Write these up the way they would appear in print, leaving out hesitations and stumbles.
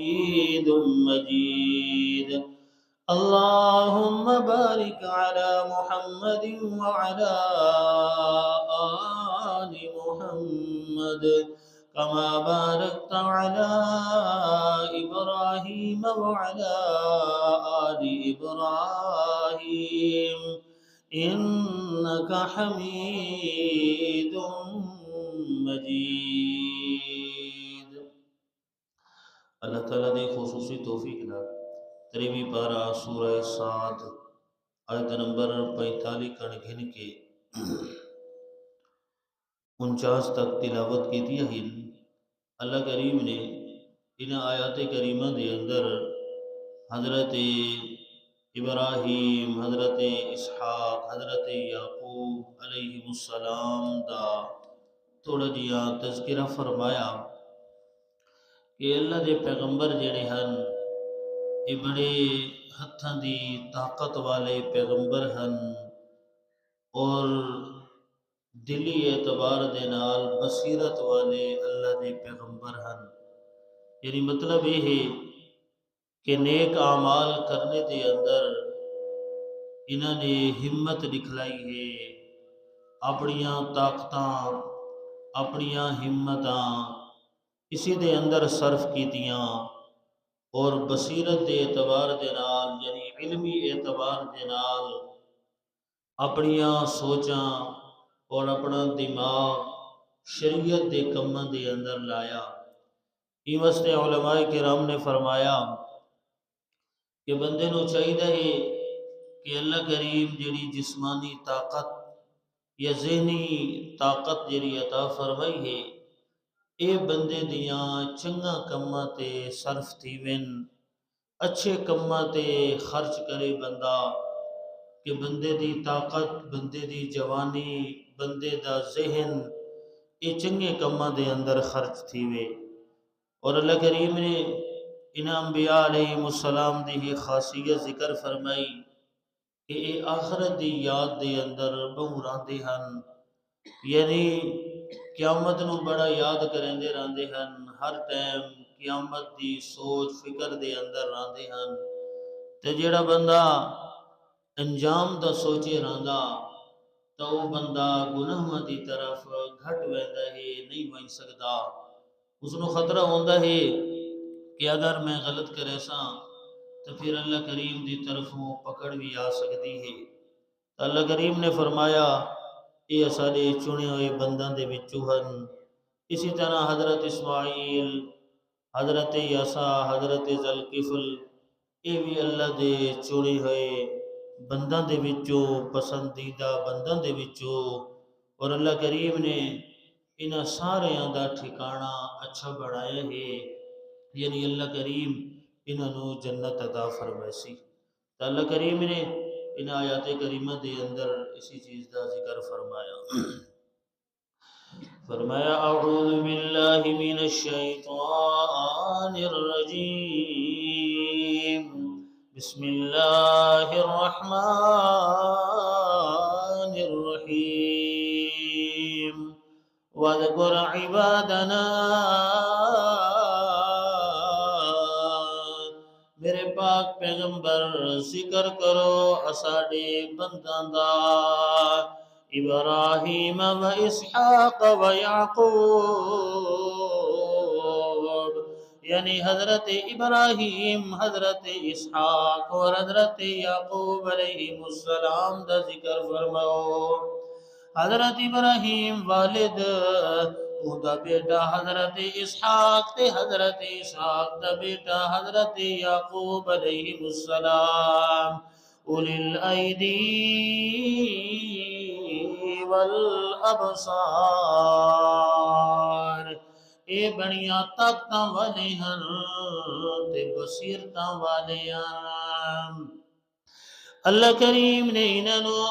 حميد مجيد اللهم بارك على محمد وعلى آل محمد كما باركت على إبراهيم وعلى آل إبراهيم إنك حميد مجيد. اللہ تعالیٰ نے خصوصی توفیق نال تریویں پارہ سورہ سعد آیت نمبر 45 کن گھن کے 49 تک تلاوت کی تھی. اللہ کریم نے ان آیات کریمہ دے اندر حضرت ابراہیم، حضرت اسحاق، حضرت یعقوب علیہ السلام دا تھوڑا جہا تذکرہ فرمایا کہ اللہ دے پیغمبر جڑے ہن یہ بڑے ہتھاں دی طاقت والے پیغمبر ہن اور دلی اعتبار دے نال بصیرت والے اللہ دے پیغمبر ہن. یعنی مطلب یہ ہے کہ نیک اعمال کرنے دے اندر انہوں نے ہمت دکھلائی ہے، اپنیاں طاقتاں اپنیاں ہمتاں اسی دے اندر صرف کیتیاں اور بصیرت دے اعتبار دے نال یعنی علمی اعتبار دے نال اپنیاں سوچاں اور اپنا دماغ شریعت دے کماں دے اندر لایا. اس واسطے علماء کرام نے فرمایا کہ بندے نو چاہیے ہے کہ اللہ کریم جڑی جسمانی طاقت یا ذہنی طاقت جڑی عطا فرمائی ہے اے بندے دیاں چنگا کماں تے صرف تھیون، اچھے کماں تے خرچ کرے بندہ کہ بندے دی طاقت، بندے دی جوانی، بندے دا ذہن یہ چنگے کماں دے اندر خرچ تھیوے. اور اللہ کریم نے ان انبیاء علیہ السلام دی ہی خاصیت ذکر فرمائی کہ اے آخرت دی یاد دے اندر بہو راندے ہن، یعنی قیامت نو بڑا یاد کرندے راندے ہن، ہر ٹائم قیامت دی سوچ فکر دے اندر راندے ہن. تے جڑا بندہ انجام دا سوچے راندا تو وہ بندہ گناہاں دی طرف گھٹ ویندا ہے، نہیں بن سکدا. اس نو خطرہ ہوندا ہے کہ اگر میں غلط کرے ساں تو پھر اللہ کریم دی طرفوں پکڑ بھی آ سکتی ہے. اللہ کریم نے فرمایا یہ سارے چنے ہوئے بنداں دے وچوں ہن. اسی طرح حضرت اسماعیل، حضرت یسع، حضرت ذوالکفل یہ بھی اللہ دے چنے ہوئے بنداں دے وچوں پسندیدہ بنداں دے وچوں. اور اللہ کریم نے انہاں ساریاں دا ٹھکانہ اچھا بنایا ہے، یعنی اللہ کریم انہاں نو جنت عطا فرمائسی. تو اللہ کریم نے ان آیات کریمہ دے اندر اسی چیز دا ذکر فرمایا. فرمایا اعوذ باللہ من الشیطان الرجیم بسم اللہ الرحمن الرحیم وَاذْكُرْ عِبَادَنَا میرے پاک پیغمبر ذکر کرو اساڑے بنداں دا ابراہیم و اسحاق و یعقوب، یعنی حضرت ابراہیم، حضرت اسحاق اور حضرت یعقوب علیہ السلام دا ذکر فرماؤ. حضرت ابراہیم والد دا بیٹا حضرت اسحاق تے حضرت اسحاق دا بیٹا حضرت یعقوب علیہ السلام اولی الایدی والابصار اے بڑیاں طاقتاں والے ہن تے بصیرتاں والے ہن. اللہ کریم نے انہوں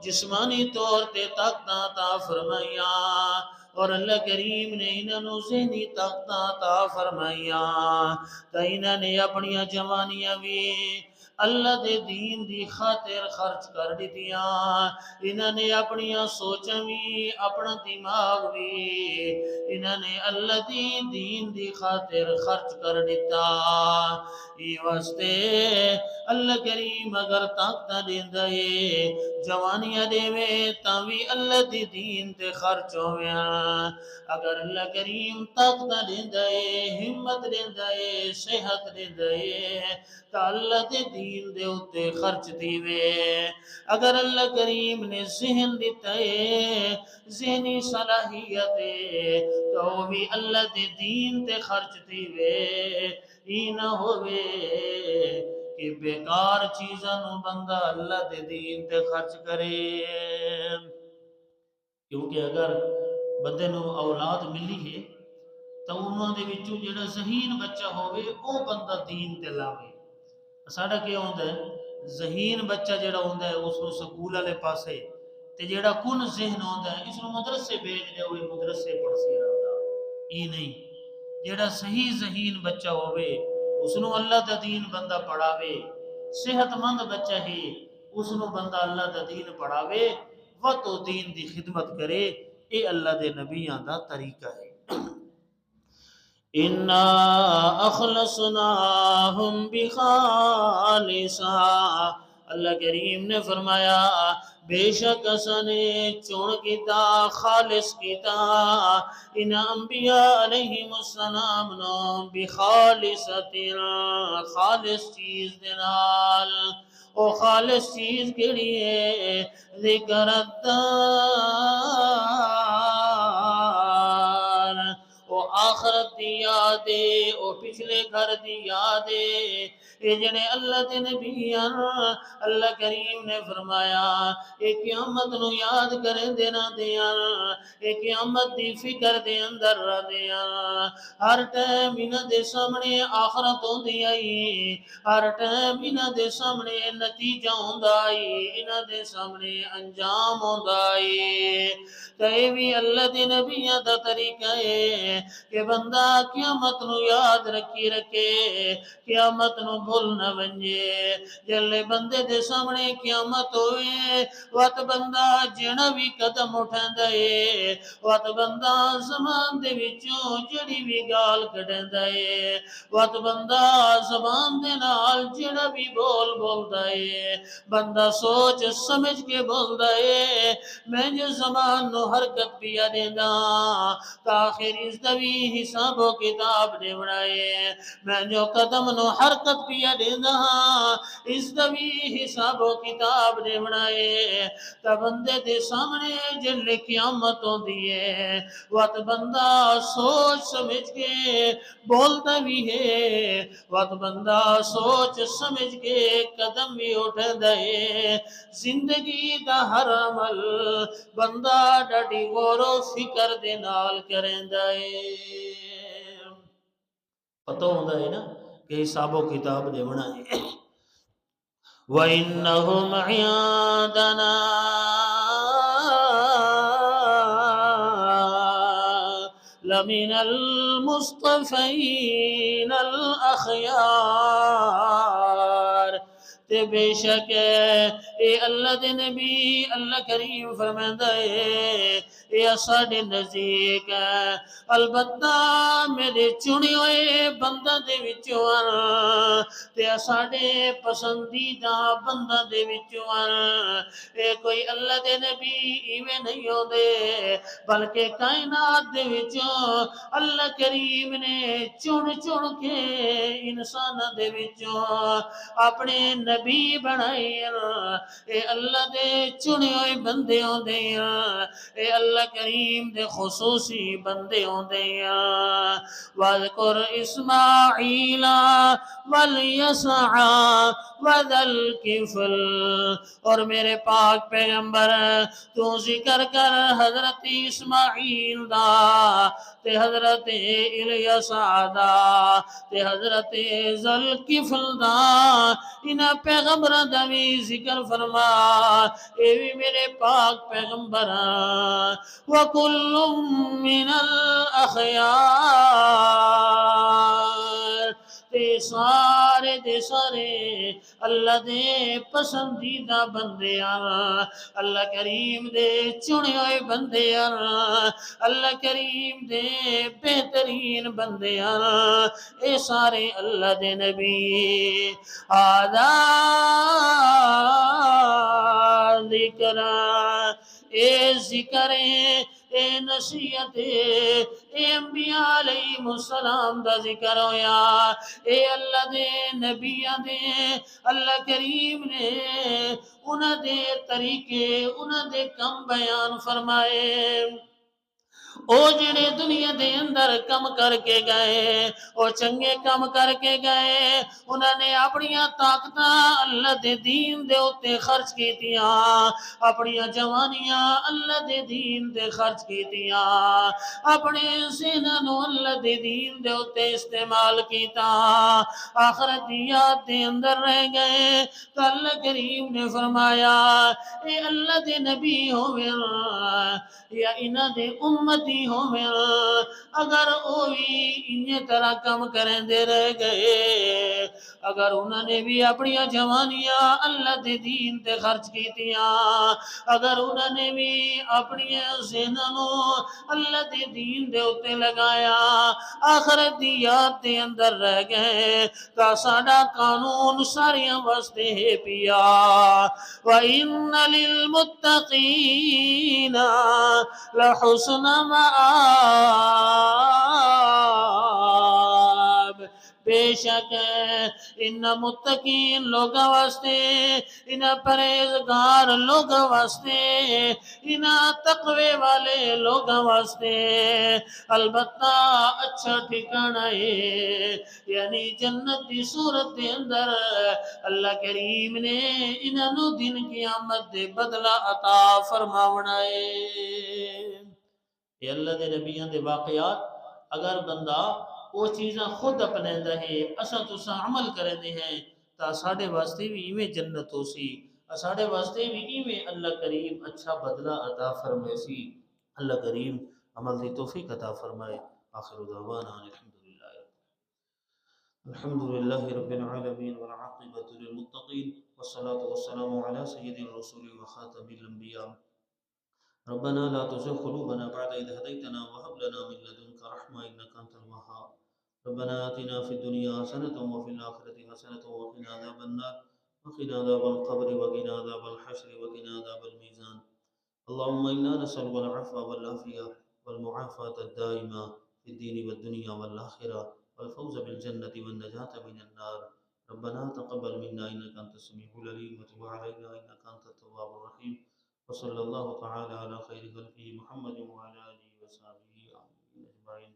جسمانی طور تے طاقتاں عطا فرمائیاں اور اللہ کریم نے انہوں ذہنی طاقتاں عطا فرمائیاں. تو انہوں نے اپنی جوانیاں بھی اللہ دے دین دی خاطر خرچ کر دیتیاں، انہاں نے اپنی سوچاں بھی اپنا دماغ بھی انہاں نے اللہ دی دین دی خاطر خرچ کر دیتا۔ یہ واسطے اللہ کریم اگر طاقت دیندا ہے جوانیاں دے تاں وی اللہ دی دین تے خرچ ہوویاں، اگر اللہ کریم طاقت دیندا ہے ہمت دیندا ہے صحت دیندا ہے تاں اللہ دے دین دے اوتے خرچ تھیوے، اگر اللہ کریم نے ذہن دیتا ہے ذہنی صلاحیت ہے تو وہ بھی اللہ دے دین تے خرچ تھیوے، ای نہ ہووے کہ بیکار چیزاں نو بندہ اللہ دے دین تے خرچ کرے۔ کیونکہ اگر بندے نو اولاد ملی ہے تو انہوں دے وچوں جڑا ذہین بچہ ہوئے او بندہ دین تے لاوے۔ ساڈا کیا ہوندا ہے ذہین بچہ جڑا ہوندا ہے اس نو سکول والے پاسے تے جڑا کن ذہن ہوندا ہے اس نو مدرسے بھیج دے ہوئے مدرسے پڑھسی رہندا، ای نہیں جڑا صحیح ذہین بچہ ہوئے اس نو اللہ دا دین بندہ پڑھاوے، صحت مند بچہ ہے اس نو بندہ اللہ دا دین پڑھاوے و تو دین دی خدمت کرے، اے اللہ دے نبیاں دا طریقہ ہے۔ اِنَّا أَخْلَصْنَاهُمْ بِخَالِصَةٍ، اللہ کریم نے فرمایا بے شک اسنے چون کیتا خالص کیتا ان انبیاء علیہم السلام نو بخالصۃ، خالص چیز دے نال، او خالص چیز کیڑی ہے ذکر الدار، او آخرت دی یاد ہے، او پچھلے گھر دی یاد ہے، اے جڑے اللہ دے نبیاں اللہ کریم نے فرمایا اے قیامت نو یاد کریں دینا دیاں، اے قیامت دی فکر دے اندر رہ دیاں، ہر ٹائم انہاں دے سامنے آخرت ہوندی آئی، ہر ٹائم انہاں دے سامنے نتیجہ ہوندا آئی، انہاں دے سامنے انجام ہوندا آئی، تے اے بھی اللہ دے نبیاں دا طریقہ ہے کہ بندہ قیامت نو یاد رکھی رکھے، قیامت نو بھول نہ ونجے، جلے بندے دے سامنے قیامت ہوئے وقت بندہ جڑا بھی قدم اٹھاندا ہے، وقت بندہ زمان دے وچوں جڑی بھی گال کڈیندا ہے، وقت بندہ زبان دے نال جڑا بھی بول بولدا ہے، بندہ سوچ سمجھ کے بولدا ہے، میں جو زبان نو حرکت پیا دیندا تاخیر اس دا بھی حساب و کتاب دے بنائے، میں جو قدم نو حرکت پیا دیندا اس دا بھی حساب و کتاب دے بنائے، تا بندے دے سامنے جلے قیامت ہوندی ہے وقت بندہ سوچ سمجھ کے بولتا بھی ہے، وقت بندہ سوچ سمجھ کے قدم بھی اٹھدا ہے، زندگی دا ہر عمل بندہ ڈاڈی غور و فکر دے نال کریندا ہے، پتہ ہوندا ہے نا کہ حساب و کتاب دے بنائے۔ وَإِنَّهُمْ عِندَنَا لَمِنَ الْمُصْطَفَيْنَ الْأَخْيَارِ، تے بے شک اے اللہ دے نبی اللہ کریم فرماندا ہے اے ساڈے نزدیک البتہ میرے چنے ہوئے بندہ دے وچوں تے ساڈے پسندیدہ بندہ دے وچوں اے کوئی اللہ دے نبی ایویں نہیں ہوندے بلکہ کائنات دے وچوں اللہ کریم نے چن چن کے انساناں دے وچوں اپنے نبی بنائے، اے اللہ دے چنے ہوئے بندے ہوندے اے اللہ کریم دے خصوصی بندے ہوندے وَاذْكُرْ إِسْمَاعِيلَ وَالْيَسَعَ وَذَا الْكِفْلِ، اور میرے پاک پیغمبر تو ذکر کر حضرت اسماعیل دا تے حضرت الیسع دا تے حضرت ذا الکفل دا، انہاں پیغمبراں دا بھی ذکر فرما، اے بھی میرے پاک پیغمبر وَكُلٌّ مِّنَ الْأَخْيَارِ، تے سارے دے سارے اللہ دے پسندیدہ بندے ہیں، اللہ کریم دے چنے ہوئے بندے ہیں، اللہ کریم دے بہترین بندے ہیں، اے سارے اللہ دے نبی آدھا ذکر اے ذکر اے نصیحت اے انبیاء علیہ السلام دا ذکر ہویا، اے اللہ دے نبیاں دے اللہ کریم نے انہاں دے طریقے انہاں دے کم بیان فرمائے۔ او جڑے دنیا دے اندر کم کر کے گئے، او چنگے کم کر کے گئے، انہوں نے اپنی طاقتاں اللہ دے دین دے اتے خرچ کیتیاں، اپنی جوانیاں اللہ دے دین دے خرچ کیتیاں، اپنے ذہنوں اللہ دے دین دے اتے استعمال کیتا، آخرت دی یاد دے اندر رہ گئے تو اللہ کریم نے فرمایا اے اللہ دے نبی ہوئے یا انہ دے امتی ہوئے اگر اوہی انہیں طرح کم کریں دے رہ گئے، اگر انہوں نے بھی اپنی جوانیاں اللہ دے دین تے خرچ کیتیاں، اگر انہوں نے بھی اپنی ذہنوں اللہ دے دین دے اتے لگایا، آخرت دی یاد دے اندر رہ گئے تا ساڑا قانون ساریاں واسطے ہے پیا۔ وَإِنَّ لِلْمُتَّقِينَ لَحُسْنَ مآب، بے شک ان متقین لوگوں واسطے، ان پرہیزگار لوگوں واسطے، ان تقوی والے لوگوں واسطے البتہ اچھا ٹھکانہ ہے، یعنی جنت دی صورت دے اندر اللہ کریم نے انہوں دن قیامت دے بدلہ عطا فرماونا ہے۔ یہ اللہ دے نبیان دے واقعات اگر بندہ وہ چیزاں خود اپنے رہے اسا تسا عمل کرے دے ہیں تا ساڑھے واسطے بھی ایویں جنت ہو سی، ساڑھے واسطے بھی ایویں اللہ کریم اچھا بدلہ عطا فرمائے سی۔ اللہ کریم عمل دی توفیق عطا فرمائے۔ آخر دعوانا الحمدللہ رب العالمین والعاقبۃ للمتقین والصلاة والسلام علی سید الرسول وخاتم الانبیاء۔ ربنا لا تزغ قلوبنا بعد إذ هديتنا وهب لنا من لدنك رحمة إنك أنت الوهاب۔ ربنا آتنا في الدنيا حسنة وفي الآخرة حسنة وقنا عذاب النار وقنا عذاب القبر وقنا عذاب الحشر وقنا عذاب الميزان۔ اللهم إنا نسألك العفو والعافية والمعافاة الدائمة في الدين والدنيا والآخرة والفوز بالجنة والنجاة من النار۔ ربنا تقبل منا إنك أنت السميع العليم وتب علينا إنك أنت التواب الرحيم۔ وصلى الله تعالى على خير خلقه محمد وعلى آله وصحبه أجمعين۔